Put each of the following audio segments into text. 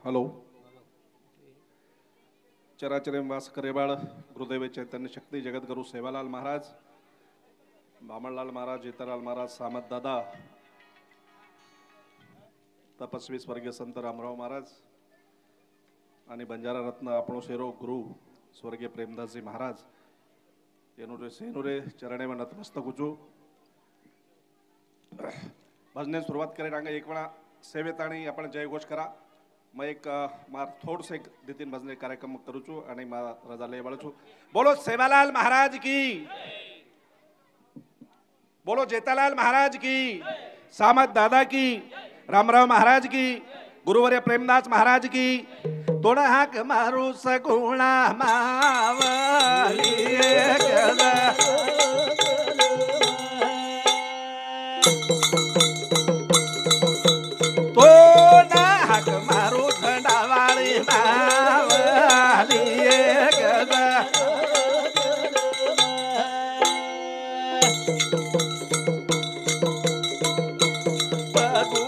Hello. चराचरे वास करेबाळ गुरुदेव चैतन्य शक्ती जगद्गुरु सेवालाल महाराज, बामणलाल महाराज, जेतालाल महाराज, सामत दादा, तपस्वी स्वर्गीय संत रामराव महाराज आणि बंजारा रत्न આપણો શેરો ગુરુ સ્વર્ગીય પ્રેમદાસજી મહારાજ એનું સેનુરે ચરણે में नतमस्तक ઊંચું भजने सुरुवात करे रांगे एक वेळा सेवेताणी आपण जय घोष करा. मैं एक मार थोडसे दो तीन भजने कार्यक्रम करू छू आणि रजा ले वळू छू. बोलो सेवालाल महाराज की, बोलो जेतालाल महाराज की, सामत दादा की, रामराव महाराज की, गुरुवर्य प्रेमदास महाराज की. तोड़ा हाक मारू सगुणा मावली तोड़ा हाक मारू झंडावाली मावली पगू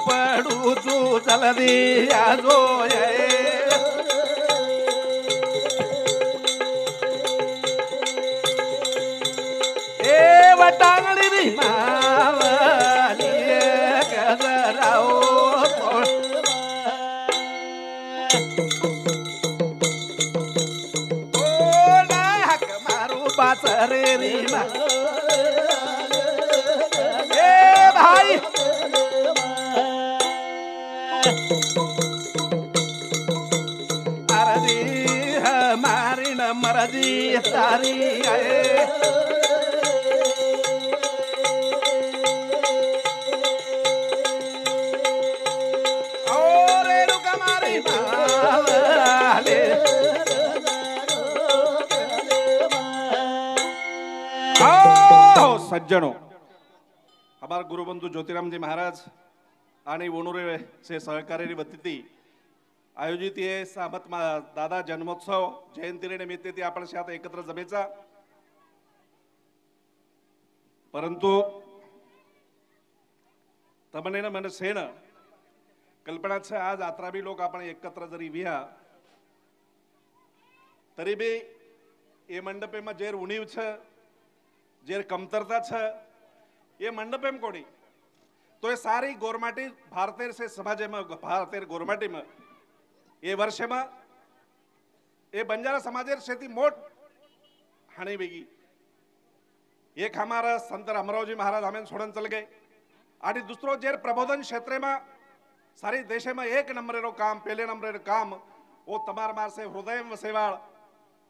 पडू तू जलदी आजो टांगली री मावली गजराओ ओला हक मारू बाचरे री मा ए भाई अरजी हमारी न मरजी सारी आए सज्जनों, हमारे गुरुबंधु ज्योतिराम जी महाराज आणि वणुरे से सहकारी वतीती आयोजित ये सामत दादा जन्मोत्सव जयंती निमित्त ती आपण शात एकत्र जमेचा. परंतु तमनेन मन सेन कल्पनाच आज आत्राबी लोक आपण एकत्र जरी विहा तरी बी ये मंडपे में जेर उणीव छ जेर कमतरता छ ये मंडपे में कोणी तो ये सारी गोरमाटी भारतीय से समाज में भारतीय गोरमाटी में ये वर्ष में ये बंजारा समाज शेती मोट हानि बेगी. एक हमारा संत रामरावजी महाराज हमें छोड़न चल गए आणि दुसरो जेर प्रबोधन क्षेत्र में सारी देश में एक नंबर रो काम पहले नंबर रो काम वो तमार मार से हृदय सेवाळ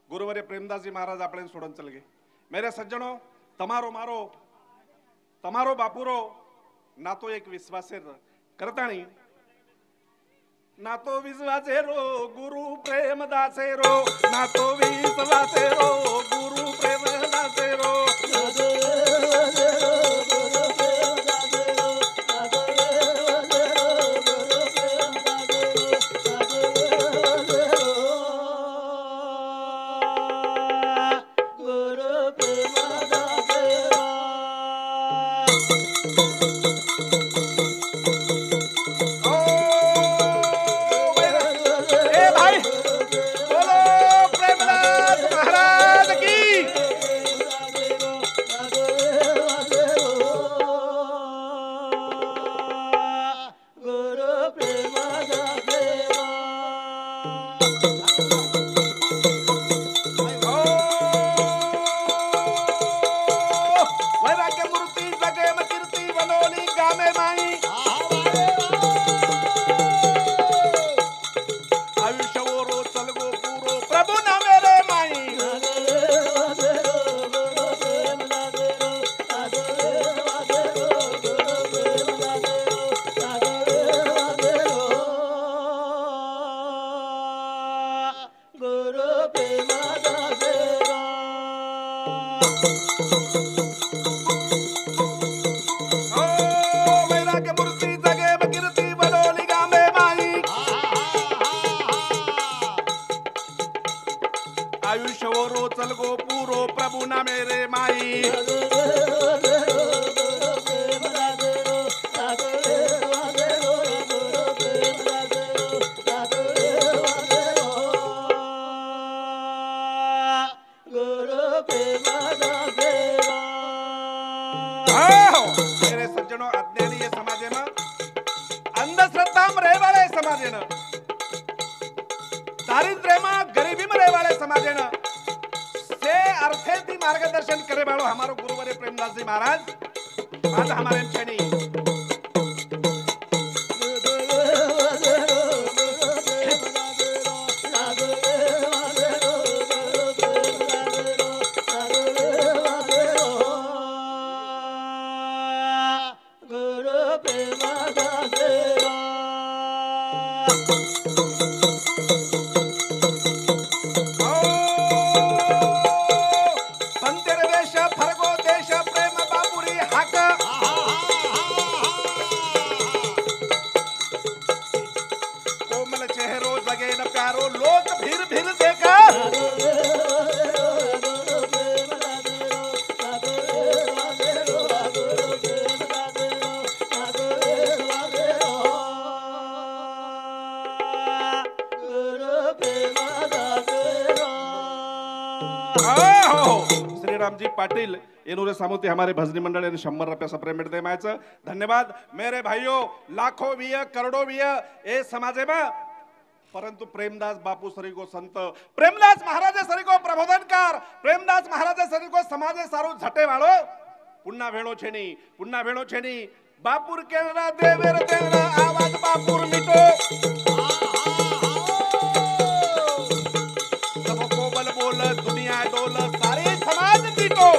गुरुवर्य प्रेमदास जी महाराज अपने छोड़न चल गए. मेरे सज्जनों, तमारो मारो तमारो बापूरो ना तो एक विश्वासे करताणी ना तो विश्वासे रो गुरु प्रेमदासे रो ना तो विश्वासे रो गुरु प्रेमदासे रो आयुष्य वो रो चल गो पूरो प्रभु ना मेरे माई समाजेनं दारिद्र्यमा गरीबी में रहवाले समाजेनं से अर्थेती मार्गदर्शन करे वालो हमारो गुरुवर प्रेमदास जी महाराज आज हमारे छेनी श्रीरामजी पाटिल इन्होंने सामोती हमारे भजनी मंडल ने 100 रुपया सप्रेमेंट दे मायचं धन्यवाद मेरे भाइयों लाखों विय करोड़ों विय ए समाजे में परंतु प्रेमदास बापू सरी को संत प्रेमदास महाराज सरी को प्रबोधनकार प्रेमदास महाराज सरी को समाजे सारू झटे वालो पुन्हा भेणो छेनी बापूर केरला देवेर देवरा आवाज बापूर मिटो सबो कोबल बोल दुनिया डोल सारे समाज मिटो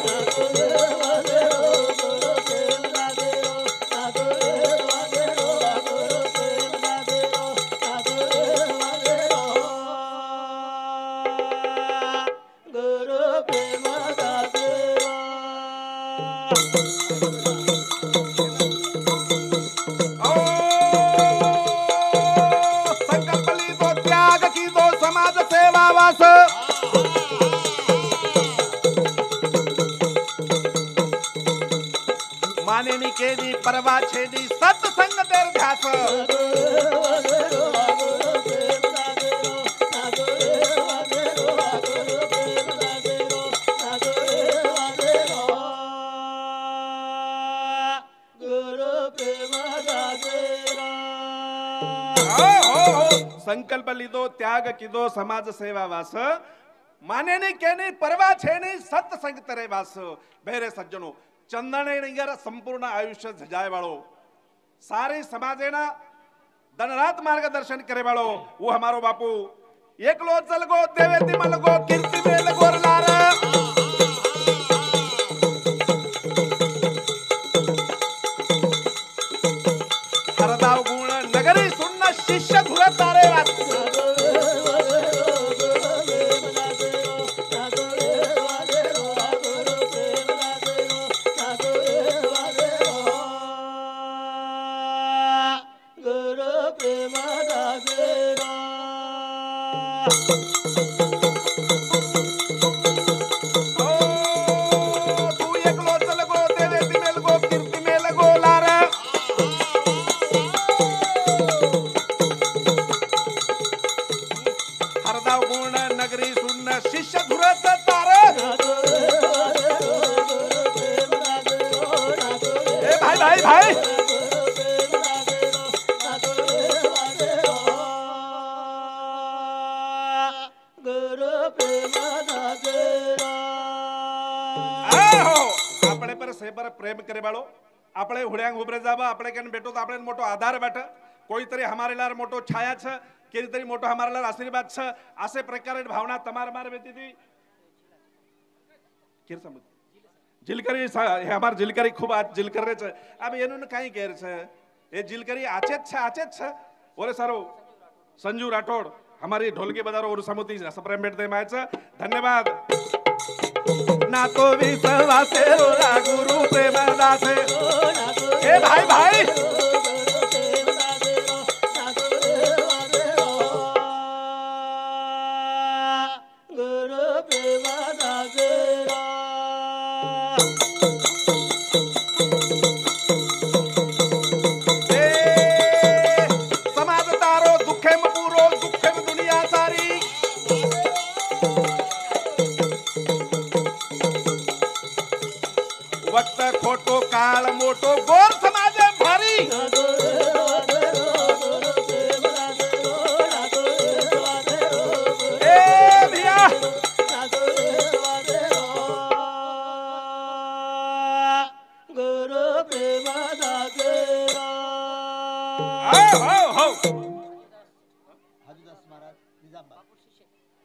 मानेनी केनी परवा छेनी सत्संग तेर ध्यास संकल्प लीधो त्याग कीधो समाज सेवा वास मानेनी केनी परवा छेनी सत्संग तेरे वास बेरे सज्जनो चंदने निगर संपूर्ण आयुष्य झजाय वालो सारे समाजेना दिन रात मार्गदर्शन करे वालो वो हमारो बापू एकलो चलगो देवेती मलगो कीर्ति में लगो लारा हरदाव गुण नगरी सुन्न शिष्य घुर तारे प्रेम करे वालो આપણે હુડ્યાંગ ઉભરે જાવા આપણે કેન બેટો તો આપણે મોટો આધાર બેઠ કોઈ તરી हमारे लार मोटो छाया छ केरी तरी मोटो हमारे लार आशीर्वाद छ आसे प्रकारे भावना तमार मार बेती थी केर समझ जिलकरी हमार जिलकरी खूब आज जिलकर रे छ अब एनु काई केर छ ए जिलकरी आचेत छ ओरे सारो संजू राठौड़ हमारी ढोलकी बजारो और समुती सप्रेमेंट दे माय छ धन्यवाद ना तो विश्वासे रोरा गुरु प्रेमदासे ए भाई भाई गुरु प्रेमदासे समाज तारो दुखे में पूरो दुखे में दुनिया सारी वक्त खोटो काल मोटो गोर समाजे भारी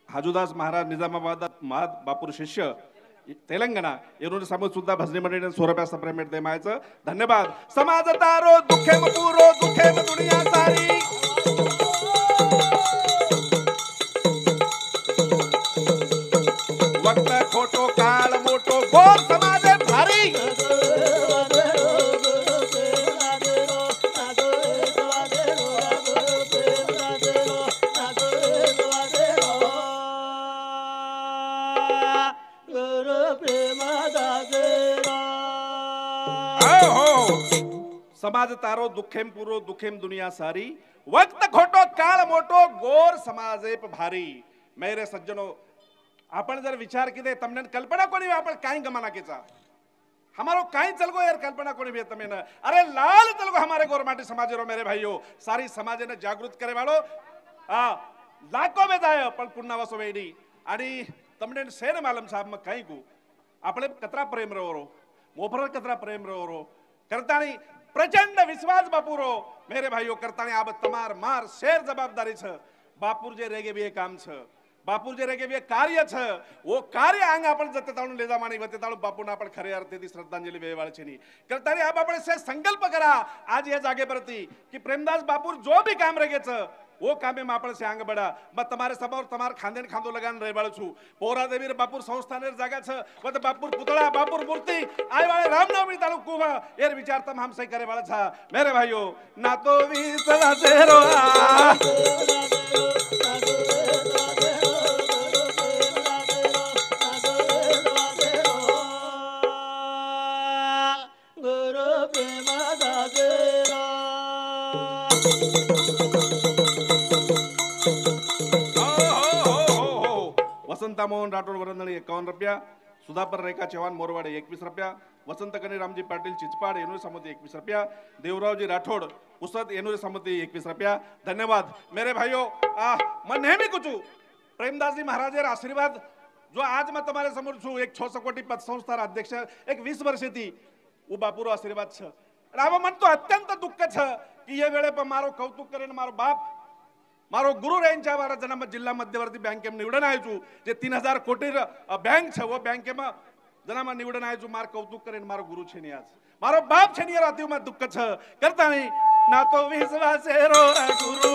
हाजुदास महाराज निजामाबाद बापूर शिष्य तेलंगणा एवढे समोर सुद्धा भजनी मंडळीने 100 रुपयाचा पेमेंट देमायचं धन्यवाद. समाज तारो दुखेम पुरो दुखेम दुनिया सारी वक्त खोटो काळ मोठो गोर समाज भारी समाज तारो दुखेम पुरो दुखेम दुनिया सारी वक्त खोटो काळ मोठो गोर समाजे भारी. मेरे सज्जनों आपण जर विचार किदे तमने कल्पना कोणी आपण काय गमाना केचा हमारो काय चलगो यार कल्पना कोणी भी तमेन अरे लाल चलगो हमारे गोरमाटी समाज रो मेरे भाइयों सारी समाज ने जागृत करे वालो लाखों में जाय पण पुन्हा वसो वेडी आणि तमने सेन मालम साहब म काय को आपले कतरा प्रेम रो मोफर कतरा प्रेम रो करतानी प्रचंड विश्वास बापूरो मेरे भाइयों करतानी आब तमार मार शेर जवाबदारी छ बापूर जे रेगे भी काम छ बापूर जे रेगे भी कार्य छ वो कार्य आंग आपण जते ताळून ले जामानी वते ताळू बापूना आपण खरे अर्थेती श्रद्धांजली वेवाळ छेनी करतानी आब आपण से संकल्प करा आज या जागे परती कि प्रेमदास बापूर जो भी काम रेगे छ वो कामे में आपण से आंग बड़ा मैं तुम्हारे समोर तमार खांदे खांदो लगान रेवाळ छु पोरा देवीर बापूर संस्थानेर जागा छ वत बापूर पुतळा बापूर मूर्ति आय वाले रामनवमी तालु कुवा एर विचार तम हम सही करे वाला छा मेरे भाइयों ना तो विसला तेरो वसंता मोहन राठोड वरंदळी 51 रुपया सुधापर रेखा चव्हाण मोरवाडे 21 रुपया वसंत कनी रामजी पाटील चिचपाड येनुरे समती 21 रुपया देवरावजी राठोड उसद येनुरे समती 21 रुपया धन्यवाद. मेरे भाइयों मैं नेहमी कुछू प्रेमदास जी महाराज आशीर्वाद जो आज मैं तुम्हारे समोर छू एक 600 कोटी पद संस्थार अध्यक्ष एक 20 वर्ष थी वो बापूरो आशीर्वाद छ राव मन तो अत्यंत दुःख छ कि ये वेळे पर मारो कौतुक करेन मारो बाप मारो गुरु रेंचा वाला जना जिल्हा मध्यवर्ती बँके में निवडन आयचू जे 3000 कोटी बैंक छ वो बैंक में जना में निवडन आयचू मार कौतुक करेन मारो गुरु छेनी आज मारो बाप छेनी राती में दुःख छ करता नहीं ना तो विश्वास रो गुरु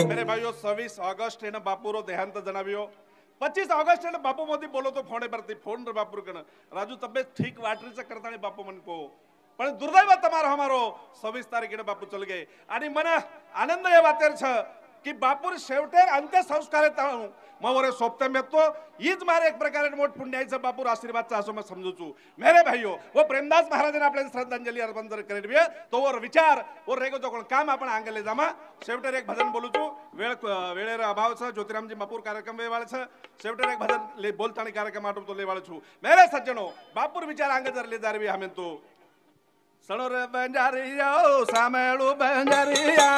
मेरे भाइयों 26 ऑगस्ट एना बापूरो देहांत जनाव्यो 25 ऑगस्ट एना बापू मोदी बोलो तो फोने परती फोन रे बापूर कण राजू तब्येत ठीक वाटरीच करतानी बापू मन को पण दुर्दैव तमारो हमारो 26 तारीखेने बापू चल गए आणि मन आनंद या वातेर छ कि बापूर शेवटे अंत्य संस्कार ताळू मवरे सोपते में तो हीच मारे एक प्रकारे मोठ पुण्याचं बापूर आशीर्वादचा असो मैं समजू छू. मेरे भाइयों वो प्रेमदास महाराज ने आपल्याला श्रद्धांजली अर्पण जर करेल तो वर विचार और रेगो जो काम आपण आंगले जामा शेवटे एक भजन बोलू छू वेळेर अभाव छ ज्योतिरामजी बापूर कार्यक्रम वेवाळ छ शेवटे एक भजन ले बोलतानी कार्यक्रम आटो तो लेवाळ छू. मेरे सज्जनो बापूर विचार आंग जर ले जारवी हमें तो सणोर बंजारिया ओ सामेळू बंजारिया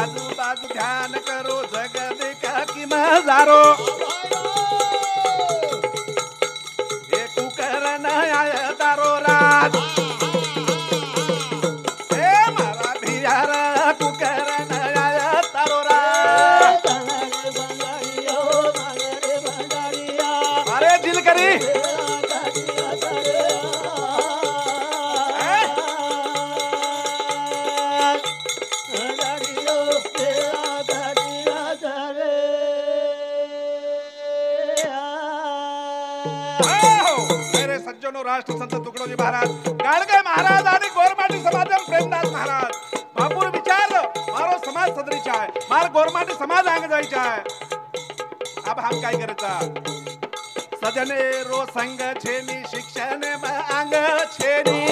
आजूबाजू ध्यान करो जग देखा की नजारो एक कुकरण आया तारो राज ए मारा भियार कुकरण आया तारो राज अरे दिल करी राष्ट्र संत तुकडोजी महाराज गाडगे महाराज आणि गोरमाटी समाजम प्रेमदास महाराज बापूर विचार मारो समाज सदरीचा आहे मार गोरमाटी समाज आंग जायचा आहे अब हम काय करायचा सजने रो संग छेनी शिक्षण में आंग छेनी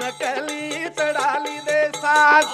नकली चढाली दे साज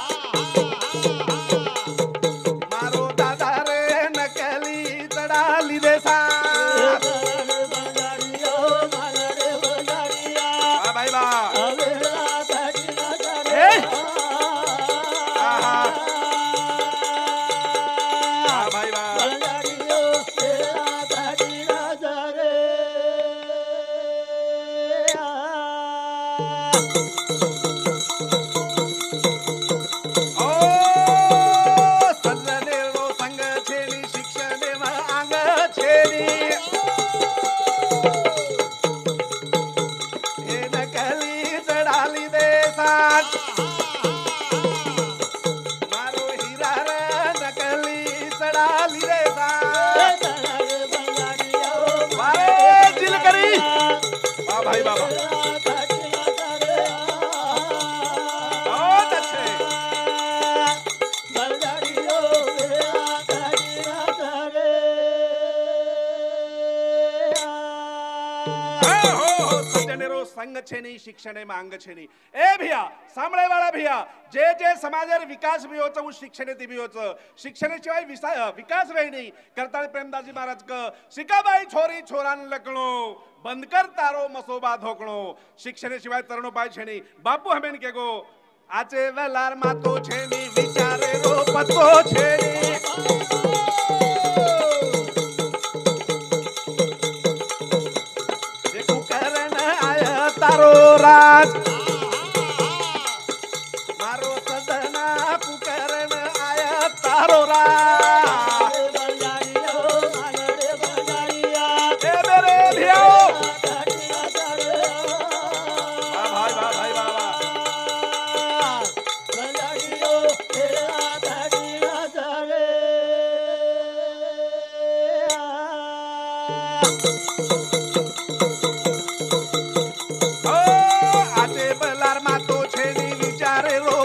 छेनी शिक्षणे मांग छेनी ए भिया सांभळे वाला भिया जे जे समाजेर विकास भी होच उस शिक्षणे ती भी होच शिक्षणे शिवाय विकास रही नहीं करताळे प्रेमदासजी महाराज क शिकाबाई छोरी छोरान लकणो बंद कर तारो मसोबा धोकणो शिक्षणे शिवाय तरणो पाय छेनी बापू हमेन के गो आचे वेलार मातो छेनी विचारे रो पतो छेनी तारो राज मारो सदना पुकरण आया तारो राज ए मेरे भियो भाई भाई बाबा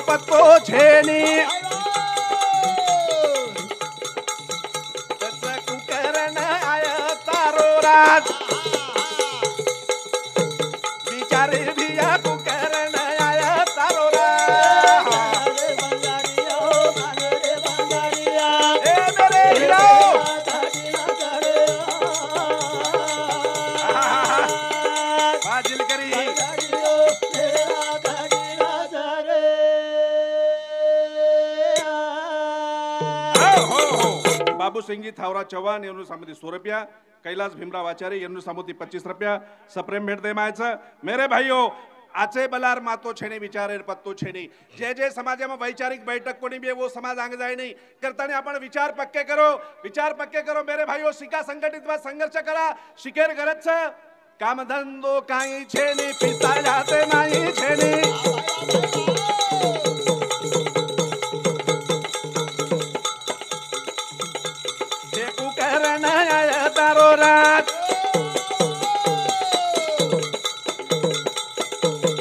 पत्तो छेनी कुकरण आया तारो राज बिचारे भिया कुकरण आया तारो राज ए मेरे हीरो बाजिल करी बाबू सिंह थावरा चव्हाण यांनी सामोती 100 रुपया कैलास भीमराव आचार्य यांनी सामोती 25 रुपया सप्रेम भेट दे मायचं मेरे भाइयों आचे बलार मातो छेने विचारे पत्तो छेनी जे जे समाज में वैचारिक बैठक कोणी भी वो समाज आगे जाए नहीं करताने आपण विचार पक्के करो मेरे भाइयों शिका संघटित वा संघर्ष करा शिकेर गरज छ काम धंदो काही छेनी पिता जाते नाही छेनी तारो रात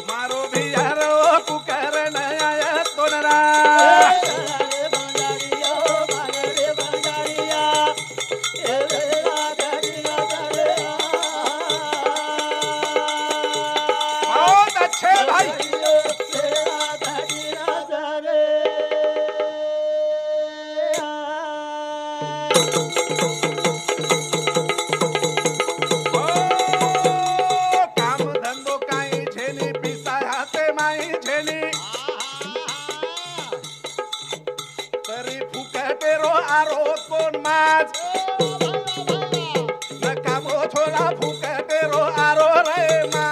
मारो भी यारो कुकरण आया तोनरा बहुत अच्छे भाई रा फुकटे रो आरो रे मा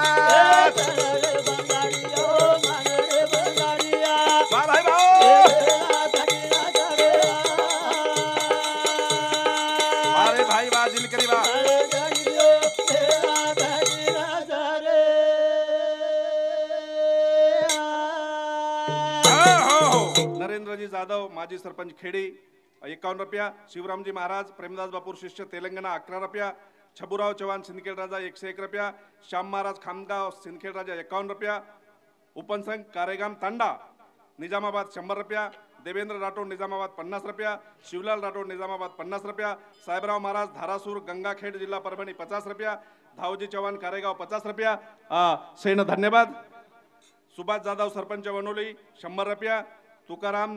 वाह भाई वाह अरे भाई वाह जिलकरी वाह नरेंद्रजी जाधव माजी सरपंच खेड़ी 51 रुपया, शिवरामजी महाराज प्रेमदास बापूर शिष्य तेलंगणा 11 रुपया, छबुराव चव्हाण सिंदखेड राजा 101 रुपया, श्याम महाराज खामगाव सिंदखेड राजा 51 रुपया, उपन संघ कारेगाम तांडा निजामाबाद 100 रुपया, देवेंद्र राठोड निजामाबाद 50 रुपया, शिवलाल राठोड निजामाबाद 50 रुपया, साहेबराव महाराज धारासूर गंगाखेड जिल्हा परभणी 50 रुपया, धावजी चव्हाण कारेगाव 50 रुपया, सेन धन्यवाद। सुभाष जाधव सरपंच वनोली 100 रुपया, तुकाराम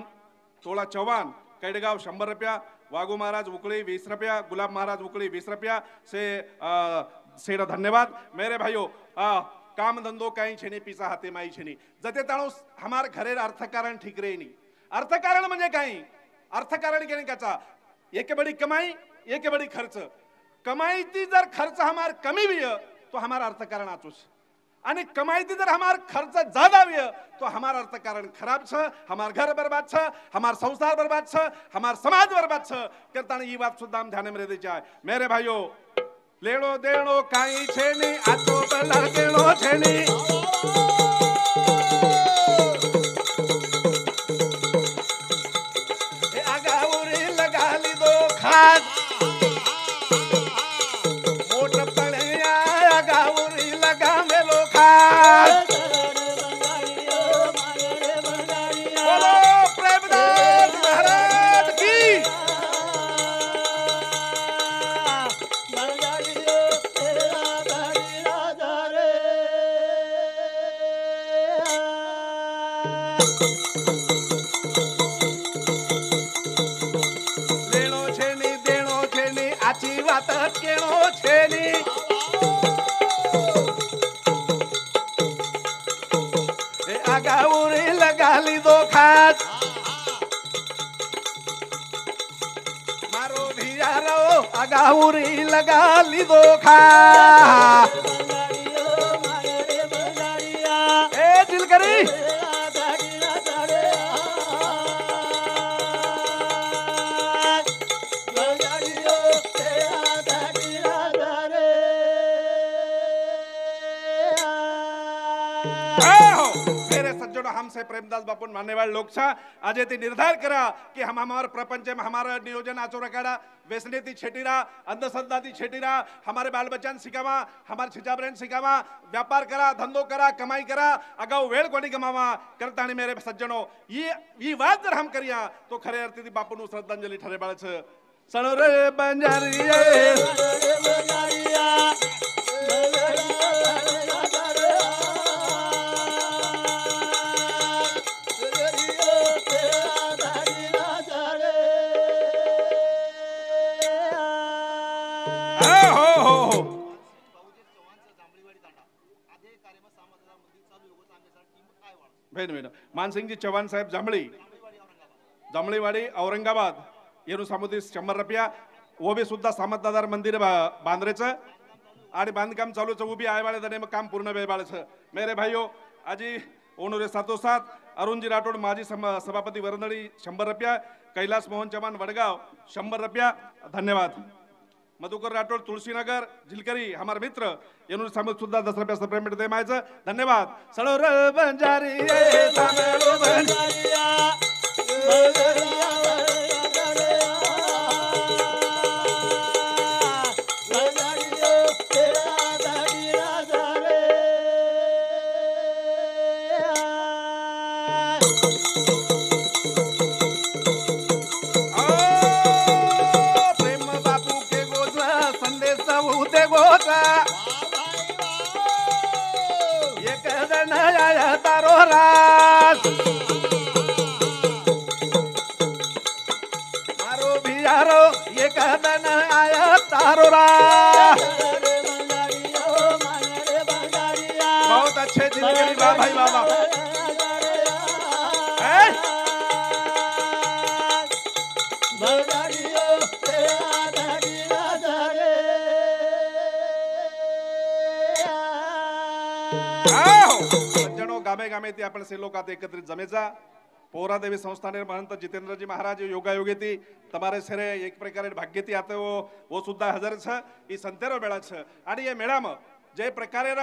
तोळा चव्हाण कैडगाव 100 रुपया, वागू महाराज उकड़ी 20 रुपया, गुलाब महाराज उकड़ी 20 रुपया से धन्यवाद। मेरे भाइयों काम धंधो कहीं छेनी पिसा हाथे माई छेनी जते ताणो हमार घरे अर्थकारण ठीक रहे नहीं। अर्थकारण म्हणजे काही अर्थकारण केने काचा एक बड़ी कमाई एक बड़ी खर्च कमाई ती जर खर्च हमार कमी भी तो हमार अर्थकारण आचुस आणि कमाई ती जर हमार खर्च ज्यादा भी तो हमार अर्थकारण खराब छ, हमार घर बर्बाद छ, हमार संसार बर्बाद छ, हमार समाज बर्बाद छ करता ये बात सुद्धा हम ध्यान में रह जाए। मेरे भाइयों लेणो देणो काई छेनी आतो बलर देणो छेनी ए आगा उरी लगा ली दो खास मोट पड़िया आगा उरी लगा मेलो खास बोलो प्रेमदास महाराज की लेणो छेनी देणो छेनी आची वात केणो छेनी ए आगा उरी लगा ली दो खास मारो धियारो आगा उरी लगा ली दो खास ए दिलकरी मेरे सज्जनों हमसे प्रेमदास बापू मानने वाले लोग छा आज ते निर्धार करा कि हम हमारे प्रपंच में हमारा नियोजन आचो रखाड़ा व्यसने थी छेटीरा अंधश्रद्धा थी छेटीरा हमारे बाल बच्चा सिखावा हमारे छिजाबरेन सिखावा व्यापार करा धंधो करा कमाई करा अगाऊ वेळ कोणी गमावा करता आणि मेरे सज्जनों ये बात जर हम करिया तो खरे अर्थी थी बापू नु श्रद्धांजलि ठरे बाळ छ सणो रे बंजारिया मानसिंह जी चव्हाण साहेब जांभळीवाडी औरंगाबाद येरू सामुदायिक 100 रुपया वो भी सुद्धा सामतदार मंदिर बांधरेचं आणि बांधकाम चालूच उभी आहे वाले दने काम पूर्ण वेळाचं। मेरे भाइयों आजी ओनोरे साथोसाथ अरुणजी राठोड माजी सभापति वरंदड़ी 100 रुपया, कैलाश मोहन चव्हाण वडगाव 100 रुपया धन्यवाद। मधुकर राठोड तुलसीनगर झिलकरी हमारे मित्र येनूर सामुदायिक सुद्धा 10 रुपया पेमेंट दे मायचं धन्यवाद। सणो रे बंजारी सामेलो बंजारिया बहुत अच्छे जिंदगी भाई बाबा सज्जनो गामे गामे ती आपण से लोकात एकत्रित जमेचा पौरादेवी संस्थाने महंत जितेंद्रजी महाराज योगायोगी थी तमारे सेरे एक प्रकारे भाग्यती आते वो सुद्धा हजर छ ई संतेरो मेळा छ आणि ये मेळाम जे प्रकारे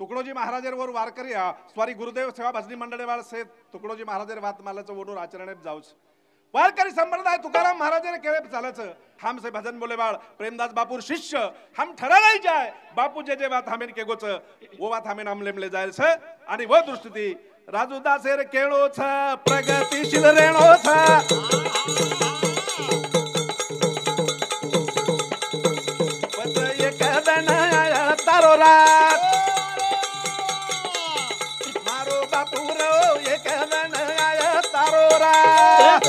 तुकडोजी महाराजर वर वारकरी स्वारी गुरुदेव सेवा भजनी मंडळे वाळ से तुकडोजी महाराजर वात मालाचं वडूर आचरणे जाऊच वारकरी संप्रदाय तुकाराम महाराजर केळे चालच हम से भजन बोले बाळ प्रेमदास बापूर शिष्य हम ठरा नहीं जाय बापू जे बात हमें के गोच वो बात हमें नाम लेमले जाय छ आणि वो दृष्टी राजूदासेर केळो छ प्रगतिशील रेणो छ पच एक दन तारो रात मारो बापू रो एक दन तारो रात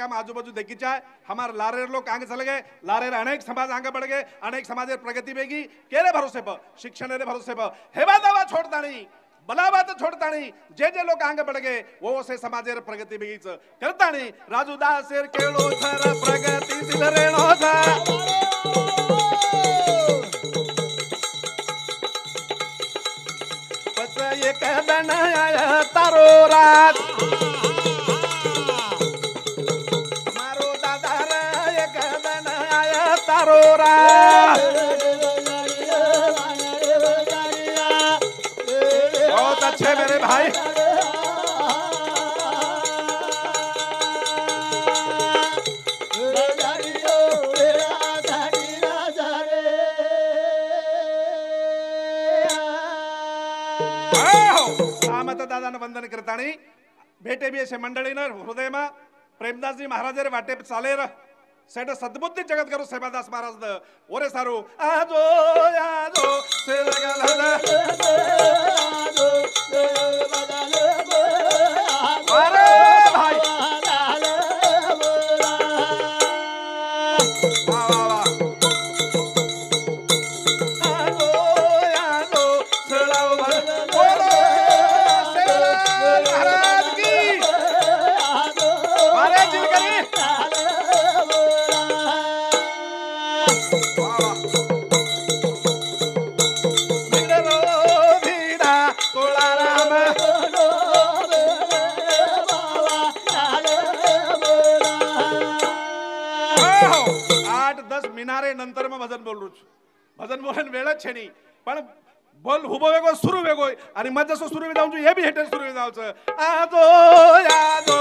हम आजूबाजू देखी चाहे हमारे लारेर लोग आगे चले गए लारेर अनेक समाज आगे बढ़ गए अनेक समाज प्रगति बेगी केरे भरोसे पर शिक्षण रे भरोसे पर हेवा दावा छोड़ता नहीं बलावा तो छोड़ता नहीं जे लोग आगे बढ़ गए वो से समाज प्रगति बेगी करता नहीं राजूदास केळो थर प्रगतिशील रेणो था पच एक दन तारो रात बहुत अच्छे मेरे भाई सामत दादा वंदन करतानी भेटे भी असे मंडळी हृदय में प्रेमदासजी महाराज वाटे चाले सेठ सद्बुद्धि जगत करो सेवादास महाराज ओरे सारू आजो आजो अरे भाई महाराज की महाराज जी करी मिनारे नंतर में भजन बोलू भजन बोलन वेळच छे नी पण बोल हुबो वेगो सुरू वेगो आणि मज जसो सुरू जाऊन हे बी हेटर सुरू जाऊच आजो आजो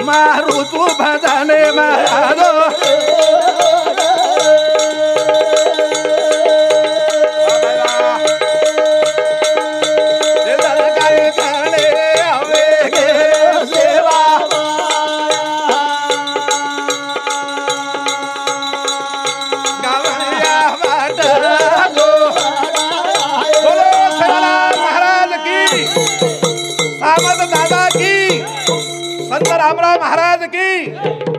मारू तू भजने मारो रामराव महाराज की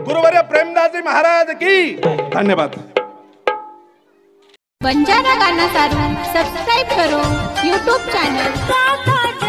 गुरुवर्य प्रेमदास जी महाराज की धन्यवाद। बंजारा गाना सारू सब्सक्राइब करो YouTube चैनल।